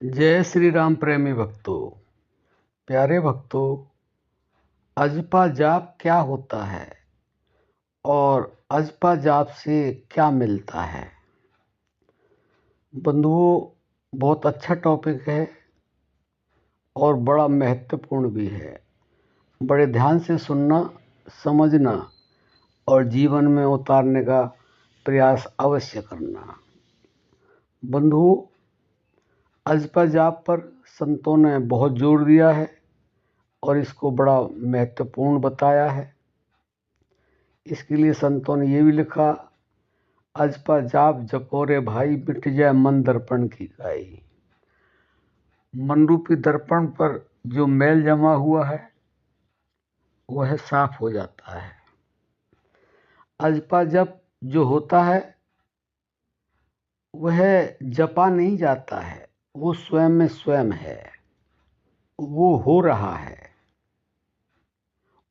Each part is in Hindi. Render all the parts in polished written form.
जय श्री राम प्रेमी भक्तों, प्यारे भक्तों। अजपा जाप क्या होता है और अजपा जाप से क्या मिलता है? बंधुओं, बहुत अच्छा टॉपिक है और बड़ा महत्वपूर्ण भी है। बड़े ध्यान से सुनना, समझना और जीवन में उतारने का प्रयास अवश्य करना। बंधुओं, अजपा जाप पर संतों ने बहुत जोर दिया है और इसको बड़ा महत्वपूर्ण बताया है। इसके लिए संतों ने ये भी लिखा, अजपा जाप जपो रे भाई, मिट जाए मन दर्पण की काई। मन रूपी दर्पण पर जो मैल जमा हुआ है वह साफ हो जाता है। अजपा जप जो होता है वह जपा नहीं जाता है, वो स्वयं में स्वयं है, वो हो रहा है।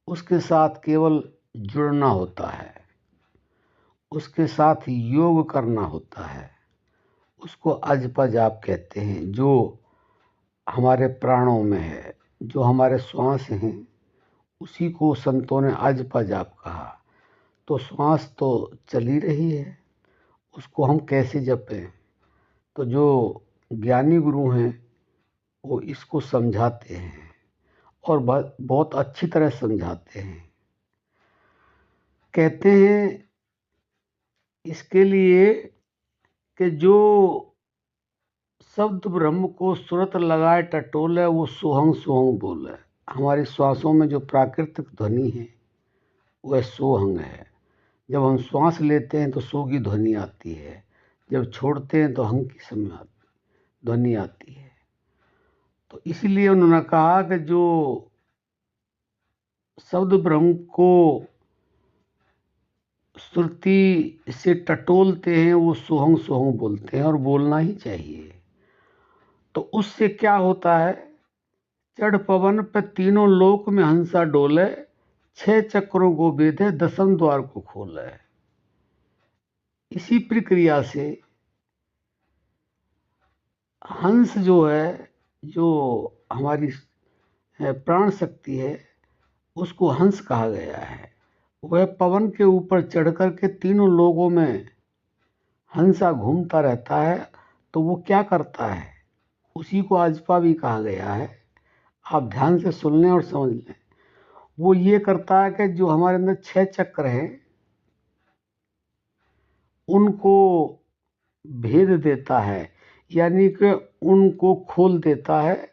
उसके साथ केवल जुड़ना होता है, उसके साथ योग करना होता है। उसको अजपा जाप कहते हैं। जो हमारे प्राणों में है, जो हमारे श्वास हैं, उसी को संतों ने अजपा जाप कहा। तो श्वास तो चल ही रही है, उसको हम कैसे जपें? तो जो ज्ञानी गुरु हैं वो इसको समझाते हैं और बहुत अच्छी तरह समझाते हैं। कहते हैं इसके लिए कि जो शब्द ब्रह्म को सुरत लगाए टटोले, वो सोहंग सोहंग बोले। हमारी श्वासों में जो प्राकृतिक ध्वनि है वह सोहंग है। जब हम श्वास लेते हैं तो सो की ध्वनि आती है, जब छोड़ते हैं तो हंग की समय ध्वनि आती है। तो इसलिए उन्होंने कहा कि जो शब्द ब्रह्म को श्रुति से टटोलते हैं वो सोहंग सोहंग बोलते हैं और बोलना ही चाहिए। तो उससे क्या होता है? चढ़ पवन पे तीनों लोक में हंसा डोले, 6 चक्रों को बेधे, 10वें द्वार को खोले। इसी प्रक्रिया से हंस जो है, जो हमारी प्राण शक्ति है, उसको हंस कहा गया है। वह पवन के ऊपर चढ़ कर के तीनों लोगों में हंसा घूमता रहता है। तो वो क्या करता है? उसी को अजपा भी कहा गया है। आप ध्यान से सुन लें और समझ लें। वो ये करता है कि जो हमारे अंदर 6 चक्र हैं उनको भेद देता है, यानी कि उनको खोल देता है।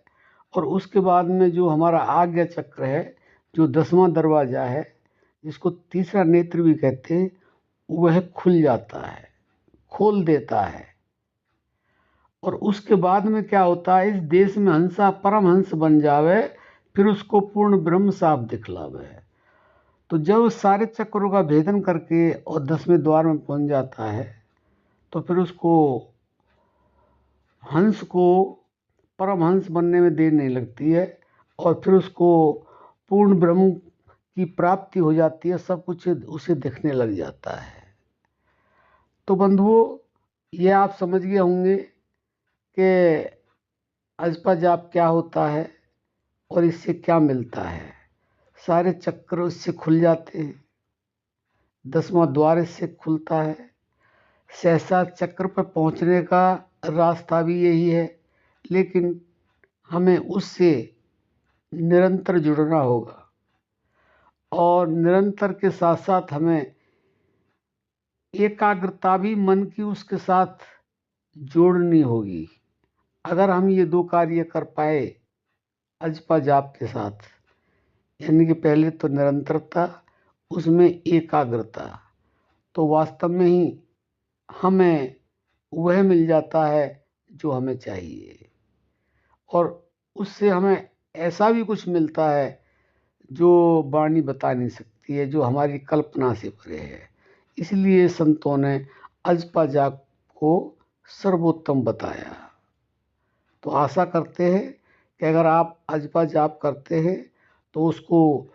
और उसके बाद में जो हमारा आज्ञा चक्र है, जो 10वां दरवाजा है, जिसको तीसरा नेत्र भी कहते हैं, वह खुल जाता है, खोल देता है। और उसके बाद में क्या होता है? इस देश में हंसा परम हंस बन जावे, फिर उसको पूर्ण ब्रह्म साफ दिखलावे। तो जब सारे चक्रों का भेदन करके और 10वें द्वार में पहुंच जाता है तो फिर उसको हंस को परमहंस बनने में देर नहीं लगती है और फिर उसको पूर्ण ब्रह्म की प्राप्ति हो जाती है। सब कुछ उसे दिखने लग जाता है। तो बंधुओं, ये आप समझ गए होंगे कि अजपा जाप क्या होता है और इससे क्या मिलता है। सारे चक्र इससे खुल जाते हैं, 10वां द्वार इससे खुलता है। सहसा चक्र पर पहुंचने का रास्ता भी यही है, लेकिन हमें उससे निरंतर जुड़ना होगा और निरंतर के साथ साथ हमें एकाग्रता भी मन की उसके साथ जोड़नी होगी। अगर हम ये 2 कार्य कर पाए अजपा जाप के साथ, यानी कि पहले तो निरंतरता, उसमें एकाग्रता, तो वास्तव में ही हमें वह मिल जाता है जो हमें चाहिए। और उससे हमें ऐसा भी कुछ मिलता है जो वाणी बता नहीं सकती है, जो हमारी कल्पना से परे है। इसलिए संतों ने अजपा जाप को सर्वोत्तम बताया। तो आशा करते हैं कि अगर आप अजपा जाप करते हैं तो उसको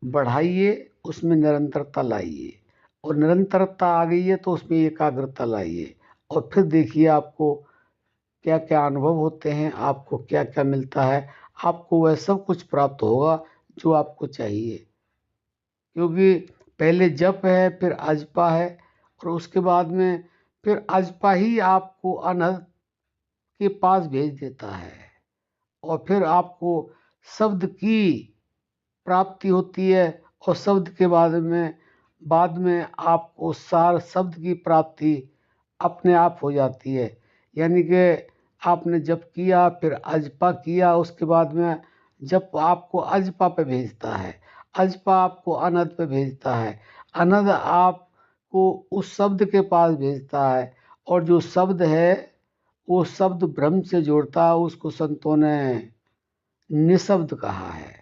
बढ़ाइए, उसमें निरंतरता लाइए, और निरंतरता आ गई है तो उसमें एकाग्रता लाइए, और फिर देखिए आपको क्या क्या अनुभव होते हैं, आपको क्या क्या मिलता है, आपको वह सब कुछ प्राप्त होगा जो आपको चाहिए। क्योंकि पहले जप है, फिर अजपा है, और उसके बाद में फिर अजपा ही आपको अनहद के पास भेज देता है, और फिर आपको शब्द की प्राप्ति होती है, और शब्द के बाद में आपको सार शब्द की प्राप्ति अपने आप हो जाती है। यानी कि आपने जप किया, फिर अजपा किया, उसके बाद में जप आपको अजपा पे भेजता है, अजपा आपको अनहद पे भेजता है, अनहद आपको उस शब्द के पास भेजता है, और जो शब्द है वो शब्द ब्रह्म से जोड़ता है। उसको संतों ने निशब्द कहा है।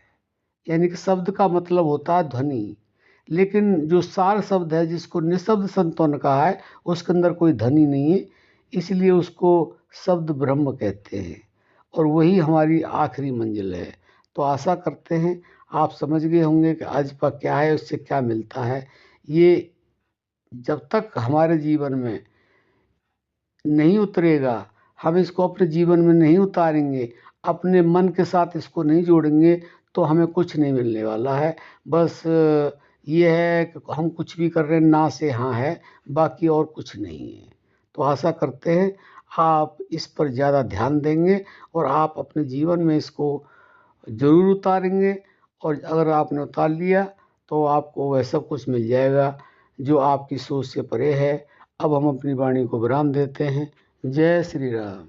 यानी कि शब्द का मतलब होता है ध्वनि, लेकिन जो सार शब्द है जिसको निशब्द संतों ने कहा है, उसके अंदर कोई ध्वनि नहीं है, इसलिए उसको शब्द ब्रह्म कहते हैं, और वही हमारी आखिरी मंजिल है। तो आशा करते हैं आप समझ गए होंगे कि अजपा क्या है, उससे क्या मिलता है। ये जब तक हमारे जीवन में नहीं उतरेगा, हम इसको अपने जीवन में नहीं उतारेंगे, अपने मन के साथ इसको नहीं जोड़ेंगे, तो हमें कुछ नहीं मिलने वाला है। बस ये है कि हम कुछ भी कर रहे हैं, ना से हाँ है, बाकी और कुछ नहीं है। तो आशा करते हैं आप इस पर ज़्यादा ध्यान देंगे, और आप अपने जीवन में इसको ज़रूर उतारेंगे, और अगर आपने उतार लिया तो आपको वह सब कुछ मिल जाएगा जो आपकी सोच से परे है। अब हम अपनी वाणी को विराम देते हैं। जय श्री राम।